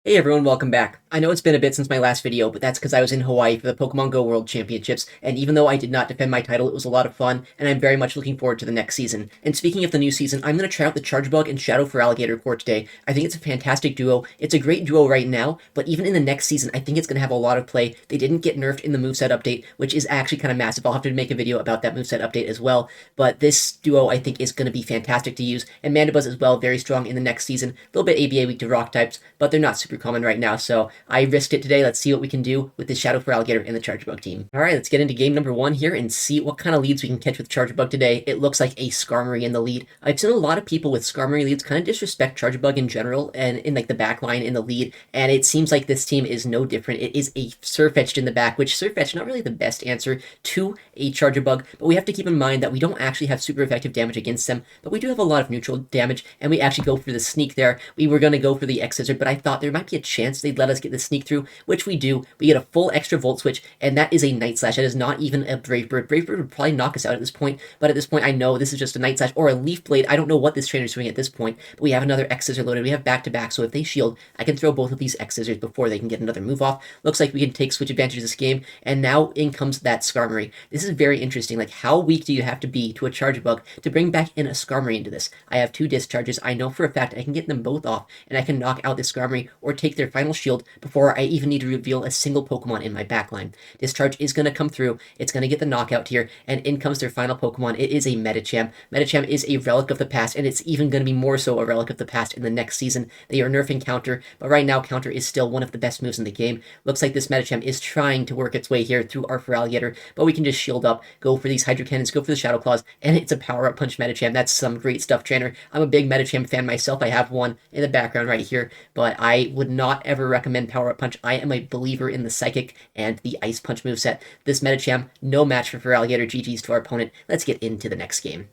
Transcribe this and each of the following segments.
Hey everyone, welcome back. I know it's been a bit since my last video, but that's because I was in Hawaii for the Pokemon Go World Championships, and even though I did not defend my title, it was a lot of fun, and I'm very much looking forward to the next season. And speaking of the new season, I'm going to try out the Chargebug and Shadow for Alligator Core today. I think it's a fantastic duo. It's a great duo right now, but even in the next season, I think it's going to have a lot of play. They didn't get nerfed in the moveset update, which is actually kind of massive. I'll have to make a video about that moveset update as well, but this duo I think is going to be fantastic to use, and Mandibuzz as well, very strong in the next season. A little bit ABA weak to rock types, but they're not super common right now, so I risked it today. Let's see what we can do with this Shadow for Alligator and the Chargebug team. All right, let's get into game number one here and see what kind of leads we can catch with Chargebug today. It looks like a Skarmory in the lead. I've seen a lot of people with Skarmory leads kind of disrespect Chargebug in general and in like the back line in the lead, and it seems like this team is no different. It is a Surfetched in the back, which Surfetched not really the best answer to a Chargebug, but we have to keep in mind that we don't actually have super effective damage against them, but we do have a lot of neutral damage, and we actually go for the sneak there. We were going to go for the X-Scissor, but I thought there might be a chance they'd let us get the sneak through, which we do. We get a full extra Volt Switch, and that is a Night Slash. That is not even a Brave Bird. Brave Bird would probably knock us out at this point, but at this point I know this is just a Night Slash or a Leaf Blade. I don't know what this trainer's doing at this point, but we have another X-Scissor loaded. We have back-to-back, so if they shield, I can throw both of these X-Scissors before they can get another move off. Looks like we can take switch advantage of this game, and now in comes that Skarmory. This is very interesting. Like, how weak do you have to be to a Chargebug to bring back in a Skarmory into this? I have two discharges. I know for a fact I can get them both off, and I can knock out this Skarmory or take their final shield before I even need to reveal a single Pokemon in my backline. Discharge is going to come through. It's going to get the knockout here, and in comes their final Pokemon. It is a Medicham. Medicham is a relic of the past, and it's even going to be more so a relic of the past in the next season. They are nerfing Counter, but right now Counter is still one of the best moves in the game. Looks like this Medicham is trying to work its way here through our Feraligatr, but we can just shield up, go for these Hydro Cannons, go for the Shadow Claws, and it's a Power Up Punch Medicham. That's some great stuff, trainer. I'm a big Medicham fan myself. I have one in the background right here, but I would not ever recommend Power Up Punch. I am a believer in the Psychic and the Ice Punch moveset. This Medicham, no match for Feraligatr. GG's to our opponent. Let's get into the next game.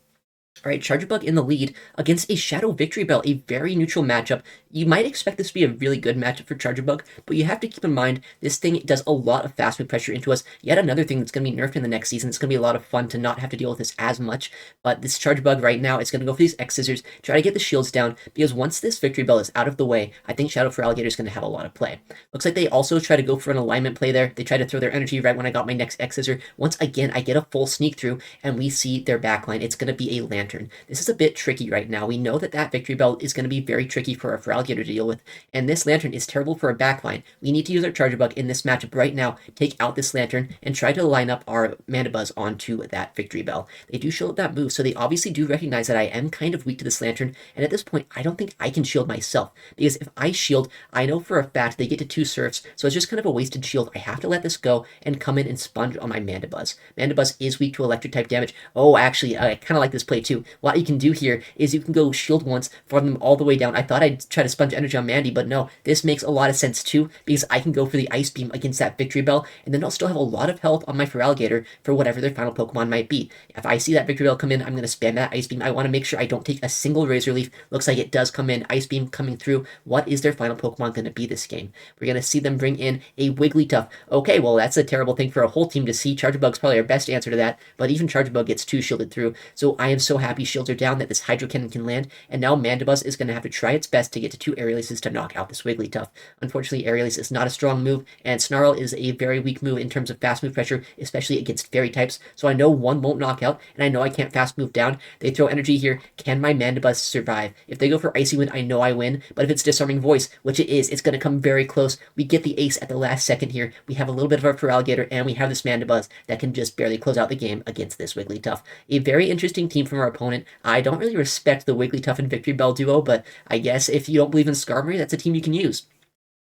All right, Chargebug in the lead against a Shadow Victory Bell, a very neutral matchup. You might expect this to be a really good matchup for Chargebug, but you have to keep in mind this thing does a lot of fast move pressure into us. Yet another thing that's going to be nerfed in the next season. It's going to be a lot of fun to not have to deal with this as much, but this Chargebug right now is going to go for these X-Scissors, try to get the shields down, because once this Victory Bell is out of the way, I think Shadow for Alligator is going to have a lot of play. Looks like they also try to go for an alignment play there. They try to throw their energy right when I got my next X-Scissor. Once again, I get a full sneak through, and we see their backline. It's going to be a Lantern. This is a bit tricky right now. We know that that Victory Bell is going to be very tricky for a Feraligatr to deal with, and this Lantern is terrible for a backline. We need to use our Chargebug in this matchup right now, take out this Lantern, and try to line up our Mandibuzz onto that Victory Bell. They do shield that move, so they obviously do recognize that I am kind of weak to this Lantern, and at this point, I don't think I can shield myself, because if I shield, I know for a fact they get to two Surfs, so it's just kind of a wasted shield. I have to let this go and come in and sponge on my Mandibuzz. Mandibuzz is weak to electric-type damage. Oh, actually, I kind of like this play too. What you can do here is you can go shield once, farm them all the way down. I thought I'd try to sponge energy on Mandy, but no, this makes a lot of sense too, because I can go for the Ice Beam against that Victory Bell, and then I'll still have a lot of health on my Feraligatr for whatever their final Pokemon might be. If I see that Victory Bell come in, I'm going to spam that Ice Beam. I want to make sure I don't take a single Razor Leaf. Looks like it does come in. Ice Beam coming through. What is their final Pokemon going to be this game? We're going to see them bring in a Wigglytuff. Okay, well, that's a terrible thing for a whole team to see. Chargebug's probably our best answer to that, but even Chargebug gets two shielded through, so I am so happy shields are down that this Hydro Cannon can land, and now Mandibuzz is going to have to try its best to get to two Aerialises to knock out this Wigglytuff. Unfortunately, Aerialis is not a strong move, and Snarl is a very weak move in terms of fast move pressure, especially against Fairy types, so I know one won't knock out, and I know I can't fast move down. They throw energy here. Can my Mandibuzz survive? If they go for Icy Wind, I know I win, but if it's Disarming Voice, which it is, it's going to come very close. We get the ace at the last second here. We have a little bit of our Feraligatr, and we have this Mandibuzz that can just barely close out the game against this Wigglytuff. A very interesting team from our opponent. I don't really respect the Wigglytuff and Victory Bell duo, but I guess if you don't believe in Skarmory, that's a team you can use.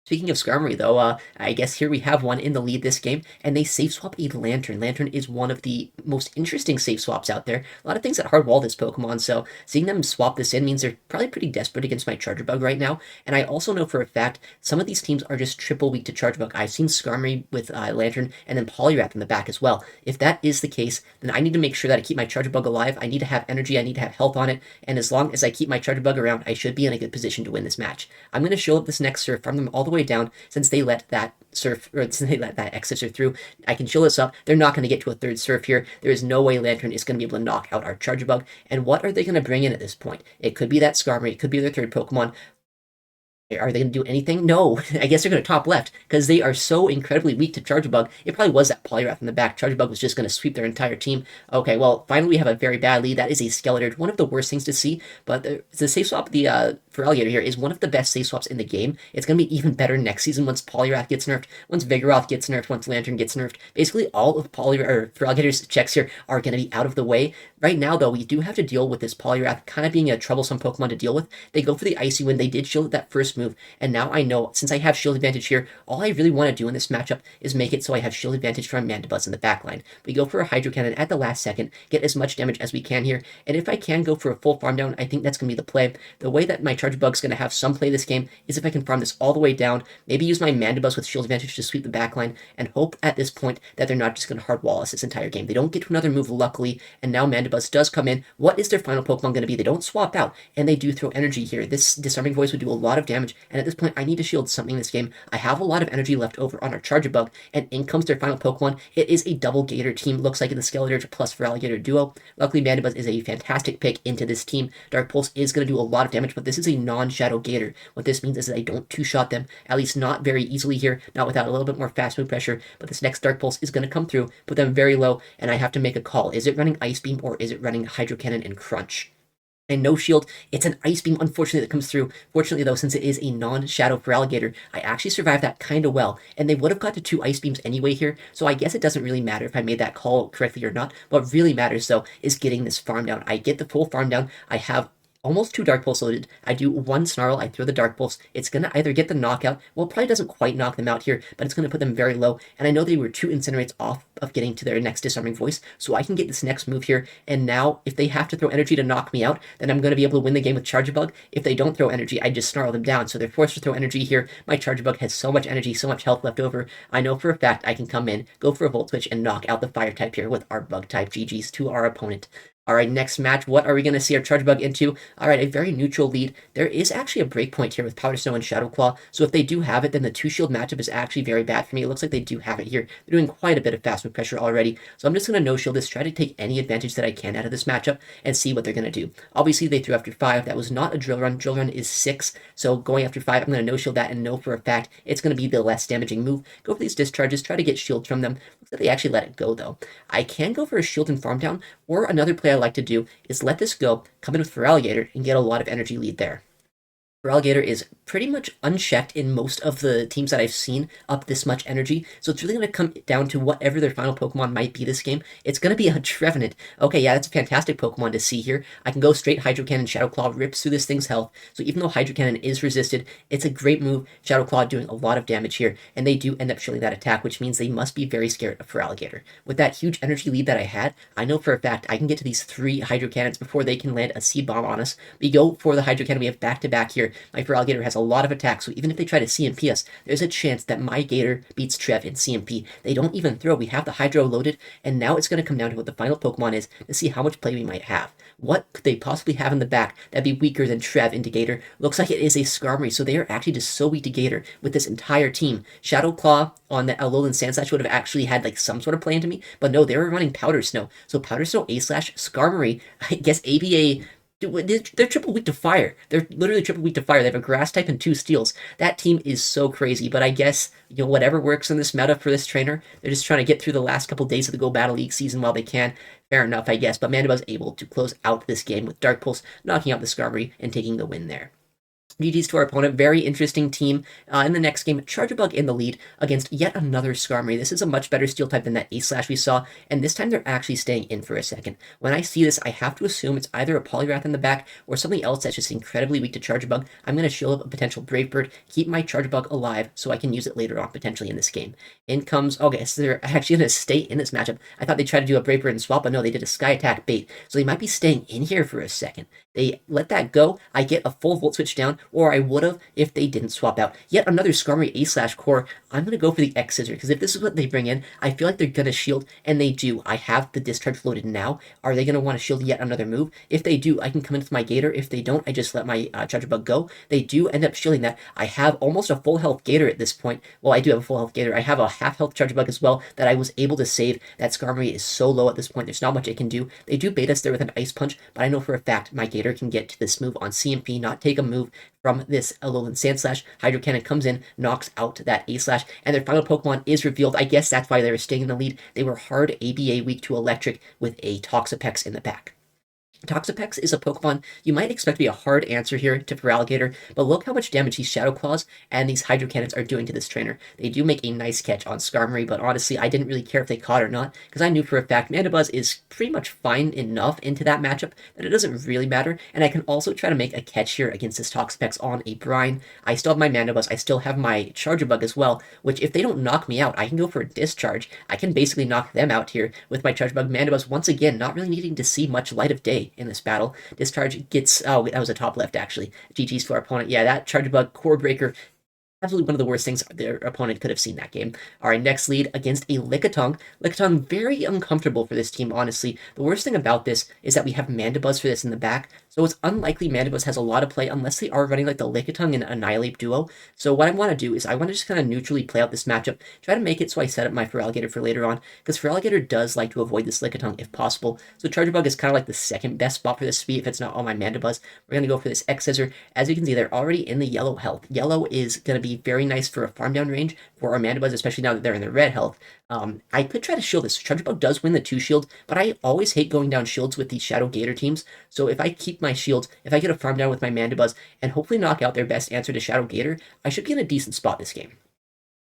Speaking of Skarmory, though, I guess here we have one in the lead this game, and they safe swap a Lantern. Lantern is one of the most interesting safe swaps out there. A lot of things that hardwall this Pokemon, so seeing them swap this in means they're probably pretty desperate against my Chargebug right now, and I also know for a fact some of these teams are just triple weak to Chargebug. I've seen Skarmory with Lantern and then Poliwrath in the back as well. If that is the case, then I need to make sure that I keep my Chargebug alive. I need to have energy, I need to have health on it, and as long as I keep my Chargebug around, I should be in a good position to win this match. I'm going to show up this next Surf, farm them all the way down, since they let that Surf, or since they let that X-Scissor through. I can chill this up. They're not going to get to a third Surf here. There is no way Lantern is going to be able to knock out our Chargebug. And what are they going to bring in at this point? It could be that Skarmory, it could be their third Pokemon. Are they going to do anything? No. I guess they're going to top left because they are so incredibly weak to Charge Bug. It probably was that Poliwrath in the back. Charge Bug was just going to sweep their entire team. Okay, well, finally we have a very bad lead. That is a Skeletor. One of the worst things to see, but the safe swap for Alligator here is one of the best safe swaps in the game. It's going to be even better next season once Poliwrath gets nerfed, once Vigoroth gets nerfed, once Lantern gets nerfed. Basically, all of for Alligator's checks here are going to be out of the way. Right now, though, we do have to deal with this Poliwrath kind of being a troublesome Pokemon to deal with. They go for the Icy Wind. They did shield that first move, and now I know, since I have shield advantage here, all I really want to do in this matchup is make it so I have shield advantage from Mandibuzz in the backline. We go for a Hydro Cannon at the last second, get as much damage as we can here, and if I can go for a full farm down, I think that's going to be the play. The way that my Charge Bug's going to have some play this game is if I can farm this all the way down, maybe use my Mandibuzz with shield advantage to sweep the backline, and hope at this point that they're not just going to hard wall us this entire game. They don't get to another move, luckily, and now Mandibuzz does come in. What is their final Pokemon going to be? They don't swap out, and they do throw energy here. This Disarming Voice would do a lot of damage, and at this point, I need to shield something in this game. I have a lot of energy left over on our Charjabug, and in comes their final Pokemon. It is a double Gator team. Looks like the Skeletor plus for Alligator duo. Luckily, Mandibuzz is a fantastic pick into this team. Dark Pulse is going to do a lot of damage, but this is a non-Shadow Gator. What this means is that I don't two-shot them, at least not very easily here, not without a little bit more fast move pressure, but this next Dark Pulse is going to come through, put them very low, and I have to make a call. Is it running Ice Beam or is it running Hydro Cannon and Crunch? And no shield, it's an Ice Beam, unfortunately, that comes through. Fortunately, though, since it is a non-Shadow for Alligator, I actually survived that kind of well, and they would have got to 2 Ice Beams anyway here, so I guess it doesn't really matter if I made that call correctly or not. What really matters, though, is getting this farm down. I get the full farm down, I have almost 2 Dark Pulse loaded. I do 1 Snarl, I throw the Dark Pulse. It's going to either get the knockout, well, it probably doesn't quite knock them out here, but it's going to put them very low, and I know they were 2 Incinerates off of getting to their next Disarming Voice, so I can get this next move here, and now, if they have to throw energy to knock me out, then I'm going to be able to win the game with Charjabug. If they don't throw energy, I just Snarl them down, so they're forced to throw energy here. My Charjabug has so much energy, so much health left over. I know for a fact I can come in, go for a Volt Switch, and knock out the Fire type here with our Bug type. GG's to our opponent. Alright, next match, what are we going to see our Charjabug into? Alright, a very neutral lead. There is actually a breakpoint here with Powder Snow and Shadow Claw, so if they do have it, then the 2-shield matchup is actually very bad for me. It looks like they do have it here. They're doing quite a bit of fast move pressure already, so I'm just going to no-shield this, try to take any advantage that I can out of this matchup, and see what they're going to do. Obviously, they threw after 5. That was not a Drill Run. Drill Run is 6, so going after 5, I'm going to no-shield that and know for a fact it's going to be the less damaging move. Go for these discharges, try to get shields from them. Looks like they actually let it go, though. I can go for a shield and farm down, or another play I like to do is let this go, come in with Feraligatr, and get a lot of energy lead there. Feraligatr is pretty much unchecked in most of the teams that I've seen up this much energy, so it's really going to come down to whatever their final Pokemon might be this game. It's going to be a Trevenant. Okay, yeah, that's a fantastic Pokemon to see here. I can go straight Hydro Cannon, Shadow Claw rips through this thing's health, so even though Hydro Cannon is resisted, it's a great move. Shadow Claw doing a lot of damage here, and they do end up shielding that attack, which means they must be very scared of Feraligatr. With that huge energy lead that I had, I know for a fact I can get to these 3 Hydro Cannons before they can land a Seed Bomb on us. We go for the Hydro Cannon, we have back-to-back here. My Feraligatr has a lot of attacks, so even if they try to CMP us, there's a chance that my Gator beats Trev in CMP. They don't even throw. We have the Hydro loaded, and now it's going to come down to what the final Pokemon is to see how much play we might have. What could they possibly have in the back that'd be weaker than Trev into Gator? Looks like it is a Skarmory, so they are actually just so weak to Gator with this entire team. Shadow Claw on the Alolan Sandslash would have actually had like some sort of play into me, but no, they were running Powder Snow. So Powder Snow, A-Slash, Skarmory, I guess ABA. They're triple weak to fire. They're literally triple weak to fire. They have a grass type and 2 steels. That team is so crazy, but I guess, you know, whatever works in this meta for this trainer, they're just trying to get through the last couple days of the Go Battle League season while they can. Fair enough, I guess, but Mandibuzz able to close out this game with Dark Pulse, knocking out the Skarmory and taking the win there. GG's to our opponent. Very interesting team. In the next game, Charjabug in the lead against yet another Skarmory. This is a much better steel type than that A-Slash we saw, and this time they're actually staying in for a second. When I see this, I have to assume it's either a Poliwrath in the back or something else that's just incredibly weak to Charjabug. I'm going to shield up a potential Brave Bird, keep my Charjabug alive so I can use it later on potentially in this game. In comes, okay, so they're actually going to stay in this matchup. I thought they tried to do a Brave Bird and swap, but no, they did a Sky Attack bait, so they might be staying in here for a second. They let that go, I get a full Volt Switch down, or I would have if they didn't swap out. Yet another Skarmory A-Slash core. I'm going to go for the X-Scissor, because if this is what they bring in, I feel like they're going to shield, and they do. I have the Discharge loaded now. Are they going to want to shield yet another move? If they do, I can come in with my Gator. If they don't, I just let my Charjabug go. They do end up shielding that. I have almost a full health Gator at this point. Well, I do have a full health Gator. I have a half health Charjabug as well that I was able to save. That Skarmory is so low at this point, there's not much it can do. They do bait us there with an Ice Punch, but I know for a fact my Gator can get to this move on CMP, not take a move from this Alolan Sandslash. Hydro Cannon comes in, knocks out that A-Slash, and their final Pokemon is revealed. I guess that's why they were staying in the lead. They were hard ABA weak to Electric with a Toxapex in the back. Toxapex is a Pokemon you might expect to be a hard answer here to Feraligatr, but look how much damage these Shadow Claws and these Hydro Cannons are doing to this trainer. They do make a nice catch on Skarmory, but honestly, I didn't really care if they caught or not, because I knew for a fact Mandibuzz is pretty much fine enough into that matchup that it doesn't really matter, and I can also try to make a catch here against this Toxapex on a Brine. I still have my Mandibuzz, I still have my Charger Bug as well, which if they don't knock me out, I can go for a Discharge. I can basically knock them out here with my Charger Bug. Mandibuzz, once again, not really needing to see much light of day in this battle. Discharge gets, oh, that was a top left actually. GG's to our opponent. Yeah, that Charger Bug Core Breaker, absolutely one of the worst things their opponent could have seen that game. All right, next lead against a Lickitung. Lickitung, very uncomfortable for this team, honestly. The worst thing about this is that we have Mandibuzz for this in the back, so it's unlikely Mandibuzz has a lot of play unless they are running like the Lickitung and Annihilate duo. So what I want to do is I want to just kind of neutrally play out this matchup, try to make it so I set up my Feraligatr for later on, because Feraligatr does like to avoid this Lickitung if possible. So Charger Bug is kind of like the second best spot for this speed if it's not on my Mandibuzz. We're going to go for this X-Scissor. As you can see, they're already in the yellow health. Yellow is going to be very nice for a farm down range for our Mandibuzz, especially now that they're in the red health. I could try to shield this. Charger Bug does win the 2 shield, but I always hate going down shields with these Shadow Gator teams. So if I keep my shields, if I get a farm down with my Mandibuzz and hopefully knock out their best answer to Shadow Gator, I should be in a decent spot this game.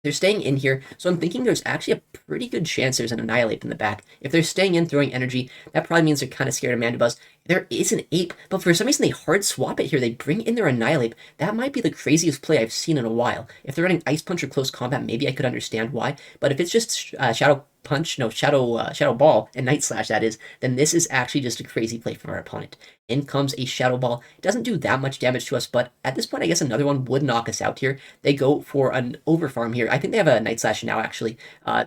They're staying in here, so I'm thinking there's actually a pretty good chance there's an Annihilate in the back. If they're staying in, throwing energy, that probably means they're kind of scared of Mandibuzz. There is an Ape, but for some reason they hard swap it here. They bring in their Annihilate. That might be the craziest play I've seen in a while. If they're running Ice Punch or Close Combat, maybe I could understand why, but if it's just Shadow Ball, and Night Slash that is, then this is actually just a crazy play from our opponent. In comes a Shadow Ball. It doesn't do that much damage to us, but at this point I guess another one would knock us out here. They go for an Overfarm here. I think they have a Night Slash now actually.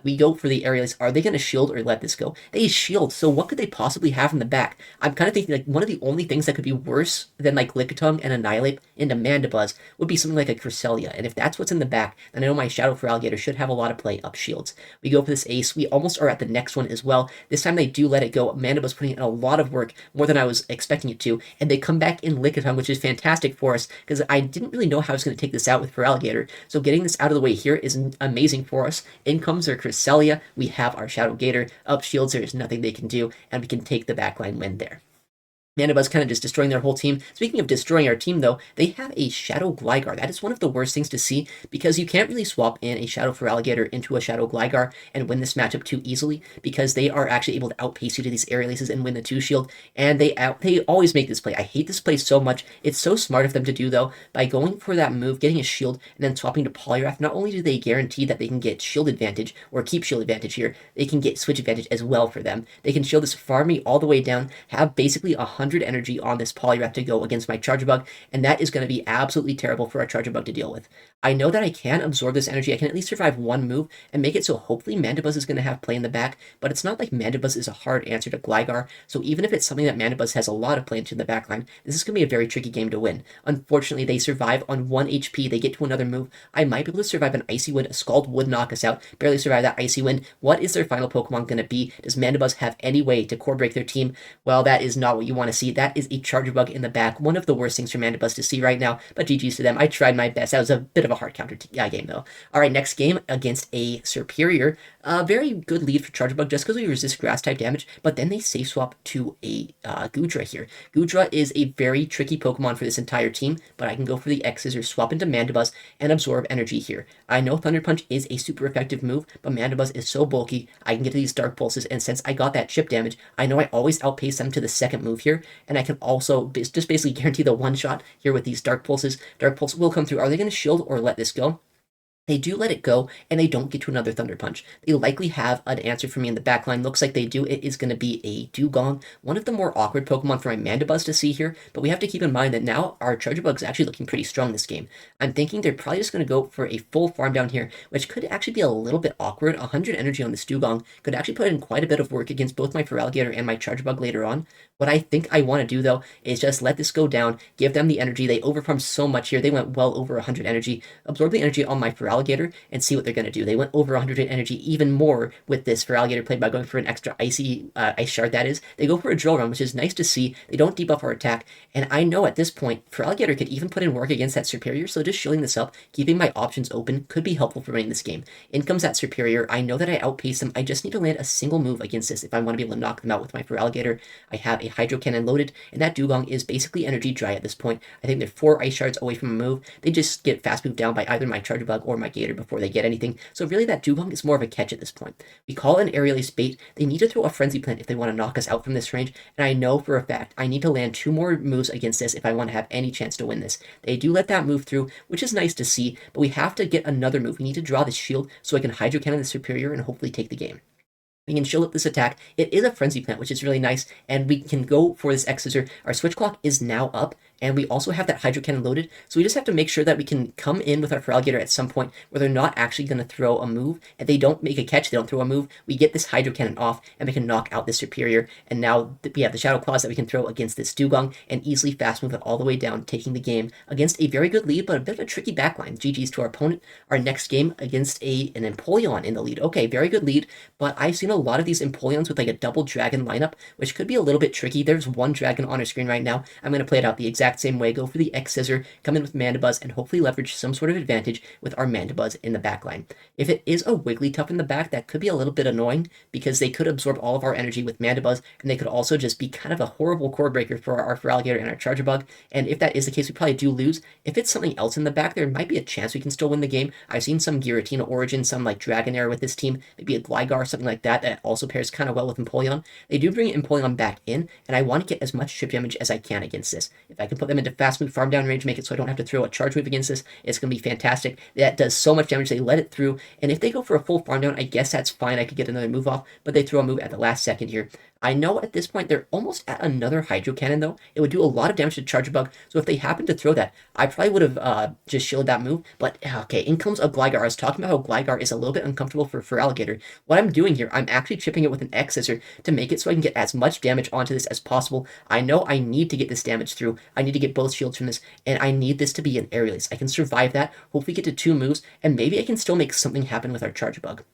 We go for the Aerials. Are they going to shield or let this go? They shield, so what could they possibly have in the back? I'm kind of thinking like one of the only things that could be worse than like Lickitung and Annihilate into Mandibuzz would be something like a Cresselia, and if that's what's in the back, then I know my Shadow Feraligatr should have a lot of play up shields. We go for this Ace. We almost are at the next one as well. This time they do let it go. Mandibuzz putting in a lot of work, more than I was expecting it to, and they come back in Lickitung, which is fantastic for us, because I didn't really know how I was going to take this out with Feraligatr, so getting this out of the way here is amazing for us. In comes their Cresselia. We have our Shadow Gator. Up shields, there is nothing they can do, and we can take the backline win there. Mandibuzz kind of just destroying their whole team. Speaking of destroying our team, though, they have a Shadow Gligar. That is one of the worst things to see, because you can't really swap in a Shadow Feraligatr into a Shadow Gligar and win this matchup too easily, because they are actually able to outpace you to these Aerial Aces and win the 2 shield, and they always make this play. I hate this play so much. It's so smart of them to do, though, by going for that move, getting a shield, and then swapping to Poliwrath. Not only do they guarantee that they can get shield advantage, or keep shield advantage here, they can get switch advantage as well for them. They can shield this, farm me all the way down, have basically 100 energy on this Poliwrath to go against my Charger Bug, and that is going to be absolutely terrible for our Charger Bug to deal with. I know that I can absorb this energy. I can at least survive one move and make it so hopefully Mandibuzz is going to have play in the back, but it's not like Mandibuzz is a hard answer to Gligar, so even if it's something that Mandibuzz has a lot of play into the backline, this is going to be a very tricky game to win. Unfortunately, they survive on 1 HP. They get to another move. I might be able to survive an Icy Wind. A Scald would knock us out. Barely survive that Icy Wind. What is their final Pokemon going to be? Does Mandibuzz have any way to core break their team? Well, that is not what you want to see. That is a Charger Bug in the back. One of the worst things for Mandibuzz to see right now, but GG's to them. I tried my best. That was a bit of a hard counter game, though. All right, next game against a Serperior. Very good lead for Charger Bug just because we resist Grass-type damage, but then they safe swap to a Goodra here. Goodra is a very tricky Pokemon for this entire team, but I can go for the X-Scissor, swap into Mandibuzz, and absorb energy here. I know Thunder Punch is a super effective move, but Mandibuzz is so bulky, I can get to these Dark Pulses, and since I got that chip damage, I know I always outpace them to the second move here, and I can also just basically guarantee the one-shot here with these Dark Pulses. Dark Pulse will come through. Are they going to shield or let this go? They do let it go, and they don't get to another Thunder Punch. They likely have an answer for me in the backline. Looks like they do. It is going to be a Dugong, one of the more awkward Pokemon for my Mandibuzz to see here, but we have to keep in mind that now our Charger Bug is actually looking pretty strong this game. I'm thinking they're probably just going to go for a full farm down here, which could actually be a little bit awkward. 100 energy on this Dugong could actually put in quite a bit of work against both my Feraligatr and my Charger Bug later on. What I think I want to do, though, is just let this go down, give them the energy. They overfarmed so much here. They went well over 100 energy. Absorb the energy on my Feraligatr, Alligator and see what they're going to do. They went over 100 energy even more with this for Alligator play by going for an extra ice shard, that is. They go for a drill run, which is nice to see. They don't debuff our attack, and I know at this point, for Alligator could even put in work against that Superior, so just shielding this up, keeping my options open, could be helpful for winning this game. In comes that Superior. I know that I outpace them. I just need to land a single move against this if I want to be able to knock them out with my for Alligator. I have a Hydro Cannon loaded, and that Dugong is basically energy dry at this point. I think they're 4 ice shards away from a move. They just get fast moved down by either my Charge Bug or my Gator before they get anything, so really that Dugong is more of a catch at this point. We call an Aerial Ace bait. They need to throw a Frenzy Plant if they want to knock us out from this range, and I know for a fact I need to land 2 more moves against this if I want to have any chance to win this. They do let that move through, which is nice to see, but we have to get another move. We need to draw this shield so I can Hydro Cannon the Superior and hopefully take the game. We can shield up this attack. It is a Frenzy Plant, which is really nice, and we can go for this X-Scissor. Our Switch Clock is now up, and we also have that Hydro Cannon loaded, so we just have to make sure that we can come in with our Feraligatr at some point where they're not actually going to throw a move, and they don't make a catch, they don't throw a move. We get this Hydro Cannon off, and we can knock out this Superior, and now we have the Shadow Claws that we can throw against this Dugong, and easily fast move it all the way down, taking the game against a very good lead, but a bit of a tricky backline. GG's to our opponent. Our next game against an Empoleon in the lead. Okay, very good lead, but I've seen a lot of these Empoleons with like a double dragon lineup, which could be a little bit tricky. There's one dragon on our screen right now. I'm going to play it out the exact same way. Go for the X-Scissor, come in with Mandibuzz, and hopefully leverage some sort of advantage with our Mandibuzz in the back line. If it is a Wigglytuff in the back, that could be a little bit annoying because they could absorb all of our energy with Mandibuzz, and they could also just be kind of a horrible core breaker for our Feraligatr and our Charger Bug. And if that is the case, we probably do lose. If it's something else in the back, there might be a chance we can still win the game. I've seen some Giratina Origin, some like Dragonair with this team, maybe a Gligar, something like that, that also pairs kind of well with Empoleon. They do bring Empoleon back in, and I want to get as much chip damage as I can against this. If I can put them into fast move, farm down range, make it so I don't have to throw a charge move against this, it's going to be fantastic. That does so much damage, they let it through, and if they go for a full farm down, I guess that's fine, I could get another move off, but they throw a move at the last second here. I know at this point they're almost at another Hydro Cannon though. It would do a lot of damage to Charger Bug, so if they happen to throw that, I probably would have just shielded that move, but okay, in comes a Gligar. I was talking about how Gligar is a little bit uncomfortable for Feraligatr. What I'm doing here, I'm actually chipping it with an X-Scissor to make it so I can get as much damage onto this as possible. I know I need to get this damage through. I need to get both shields from this, and I need this to be an Aerial Ace. I can survive that, hopefully get to 2 moves, and maybe I can still make something happen with our Charger Bug.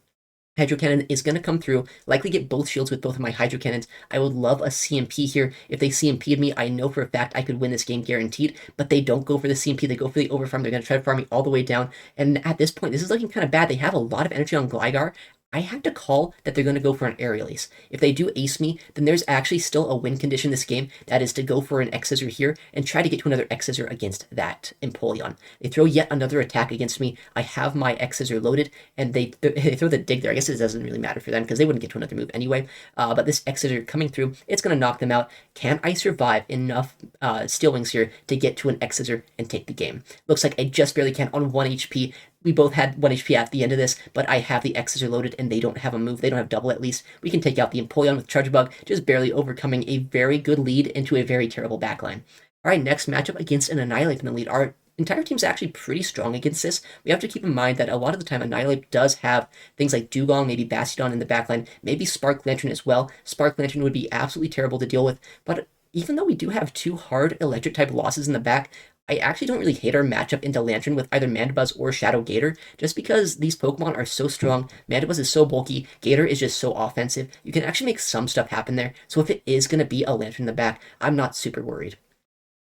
Hydro Cannon is going to come through, likely get both shields with both of my Hydro Cannons. I would love a CMP here. If they CMP'd me, I know for a fact I could win this game guaranteed, but they don't go for the CMP, they go for the overfarm. They're going to try to farm me all the way down, and at this point, this is looking kind of bad. They have a lot of energy on Gligar. I have to call that they're going to go for an Aerial Ace. If they do ace me, then there's actually still a win condition in this game, that is to go for an X-Scissor here and try to get to another X-Scissor against that Empoleon. They throw yet another attack against me. I have my X-Scissor loaded, and they throw the dig there. I guess it doesn't really matter for them because they wouldn't get to another move anyway, but this X-Scissor coming through, it's going to knock them out. Can I survive enough Steel Wings here to get to an X-Scissor and take the game? Looks like I just barely can on 1 HP. We both had 1 HP at the end of this, but I have the X-Scissor loaded, and they don't have a move. They don't have double, at least. We can take out the Empoleon with Charger Bug, just barely overcoming a very good lead into a very terrible backline. All right, next matchup against an Annihilate in the lead. Our entire team's actually pretty strong against this. We have to keep in mind that a lot of the time Annihilate does have things like Dugong, maybe Bastiodon in the backline, maybe Spark Lantern as well. Spark Lantern would be absolutely terrible to deal with, but even though we do have 2 hard Electric-type losses in the back, I actually don't really hate our matchup into Lantern with either Mandibuzz or Shadow Gator, just because these Pokemon are so strong. Mandibuzz is so bulky, Gator is just so offensive. You can actually make some stuff happen there, so if it is going to be a Lantern in the back, I'm not super worried.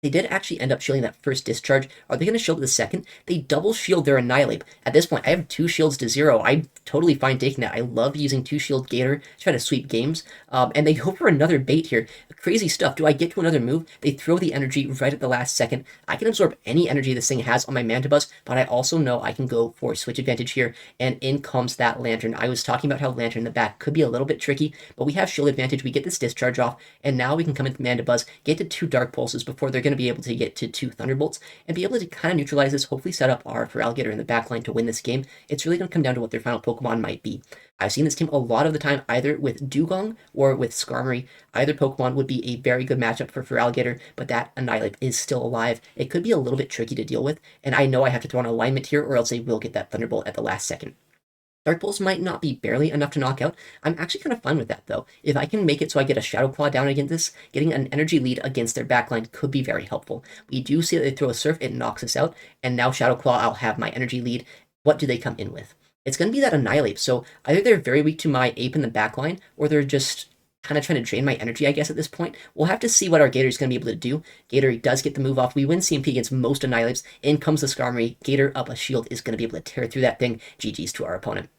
They did actually end up shielding that first discharge. Are they going to shield the second? They double shield their Annihilate. At this point, I have 2 shields to 0. I'm totally fine taking that. I love using 2 shield Gator to try to sweep games. And they go for another bait here. Crazy stuff. Do I get to another move? They throw the energy right at the last second. I can absorb any energy this thing has on my Mandibuzz, but I also know I can go for switch advantage here, and in comes that Lantern. I was talking about how Lantern in the back could be a little bit tricky, but we have shield advantage. We get this discharge off, and now we can come into Mandibuzz, get to 2 Dark Pulses before they're going to be able to get to 2 Thunderbolts, and be able to kind of neutralize this, hopefully set up our Feraligatr in the backline to win this game. It's really going to come down to what their final Pokemon might be. I've seen this team a lot of the time, either with Dugong or with Skarmory. Either Pokemon would be a very good matchup for Feraligatr, but that Annihilate is still alive. It could be a little bit tricky to deal with, and I know I have to throw an alignment here, or else they will get that Thunderbolt at the last second. Dark Pulse might not be barely enough to knock out. I'm actually kind of fine with that, though. If I can make it so I get a Shadow Claw down against this, getting an energy lead against their backline could be very helpful. We do see that they throw a Surf, it knocks us out, and now Shadow Claw, I'll have my energy lead. what do they come in with? It's going to be that Annihilate. So either they're very weak to my Ape in the backline, or they're just kind of trying to drain my energy, I guess, at this point. We'll have to see what our Gator is going to be able to do. Gator does get the move off. We win CMP against most Annihilates. In comes the Skarmory. Gator up a shield is going to be able to tear through that thing. GG's to our opponent.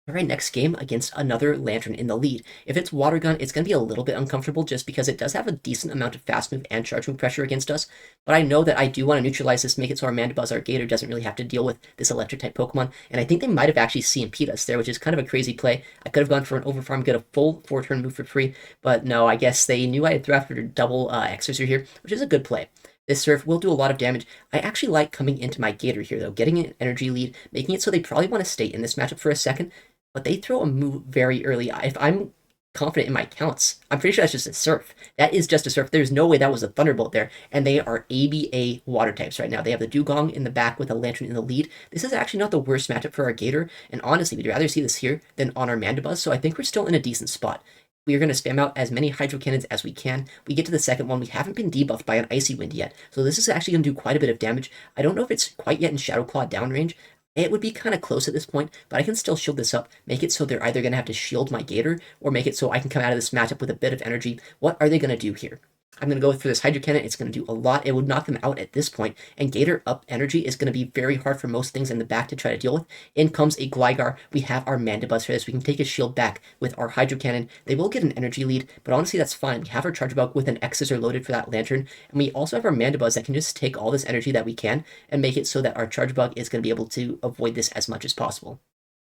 All right, next game against another Lantern in the lead. If it's Water Gun, it's going to be a little bit uncomfortable just because it does have a decent amount of fast move and charge move pressure against us. But I know that I do want to neutralize this, make it so our Mandibuzz, our Gator, doesn't really have to deal with this electric-type Pokemon. And I think they might have actually CMP'd us there, which is kind of a crazy play. I could have gone for an Overfarm, get a full 4-turn move for free. But no, I guess they knew I had throw after double Exorcer here, which is a good play. This Surf will do a lot of damage. I actually like coming into my Gator here, though, getting an energy lead, making it so they probably want to stay in this matchup for a second. But they throw a move very early. If I'm confident in my counts, I'm pretty sure that's just a Surf. That is just a Surf. There's no way that was a Thunderbolt there. And they are ABA water types right now. They have the Dugong in the back with a Lantern in the lead. This is actually not the worst matchup for our Gator. And honestly, we'd rather see this here than on our Mandibuzz. So I think we're still in a decent spot. We are going to spam out as many Hydro Cannons as we can. We get to the second one. We haven't been debuffed by an Icy Wind yet. So this is actually going to do quite a bit of damage. I don't know if it's quite yet in Shadow Claw downrange. It would be kind of close at this point, but I can still shield this up, make it so they're either going to have to shield my Gator, or make it so I can come out of this matchup with a bit of energy. What are they going to do here? I'm going to go for this Hydro Cannon. It's going to do a lot. It would knock them out at this point, and Gator up energy is going to be very hard for most things in the back to try to deal with. In comes a Gligar. We have our Mandibuzz for this. We can take his shield back with our Hydro Cannon. They will get an energy lead, but honestly, that's fine. We have our Charge Bug with an X-Scissor loaded for that Lantern, and we also have our Mandibuzz that can just take all this energy that we can and make it so that our Charge Bug is going to be able to avoid this as much as possible.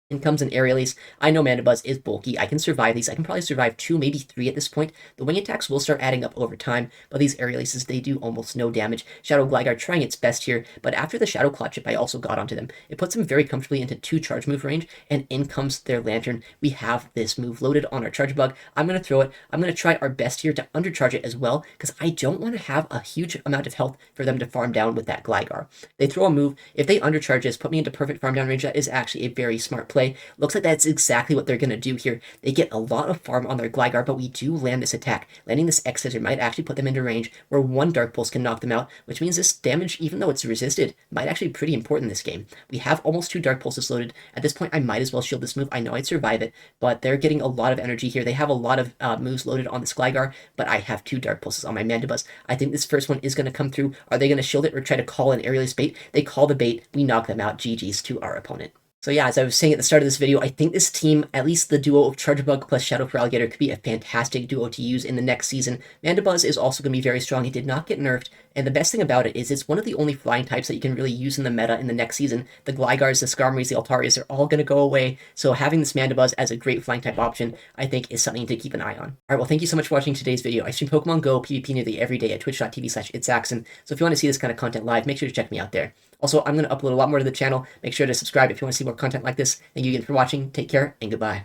In comes an Aerial Ace. I know Mandibuzz is bulky. I can survive these. I can probably survive 2, maybe 3 at this point. The wing attacks will start adding up over time, but these Aerial Aces, they do almost no damage. Shadow Gligar trying its best here, but after the Shadow Claw chip, I also got onto them. It puts them very comfortably into 2 charge move range, and in comes their Lantern. We have this move loaded on our Charge Bug. I'm going to throw it. I'm going to try our best here to undercharge it as well, because I don't want to have a huge amount of health for them to farm down with that Gligar. They throw a move. If they undercharge this, put me into perfect farm down range, that is actually a very smart play. Looks like that's exactly what they're going to do here. They get a lot of farm on their Gligar, but we do land this attack. Landing this X-Scissor might actually put them into range where 1 Dark Pulse can knock them out, which means this damage, even though it's resisted, might actually be pretty important in this game. We have almost 2 Dark Pulses loaded. At this point, I might as well shield this move. I know I'd survive it, but they're getting a lot of energy here. They have a lot of moves loaded on this Gligar, but I have 2 Dark Pulses on my Mandibuzz. I think this first one is going to come through. Are they going to shield it or try to call an Aerial Ace bait? They call the bait. We knock them out. GG's to our opponent. So yeah, as I was saying at the start of this video, I think this team, at least the duo of Chargebug plus Shadow Feraligatr, could be a fantastic duo to use in the next season. Mandibuzz is also going to be very strong. It did not get nerfed, and the best thing about it is it's one of the only flying types that you can really use in the meta in the next season. The Gligars, the Skarmorys, the Altarias are all going to go away, so having this Mandibuzz as a great flying type option, I think, is something to keep an eye on. Alright, well, thank you so much for watching today's video. I stream Pokemon Go PvP nearly every day at twitch.tv/ItsAXN, so if you want to see this kind of content live, make sure to check me out there. Also, I'm going to upload a lot more to the channel. Make sure to subscribe if you want to see more content like this. Thank you again for watching. Take care, and goodbye.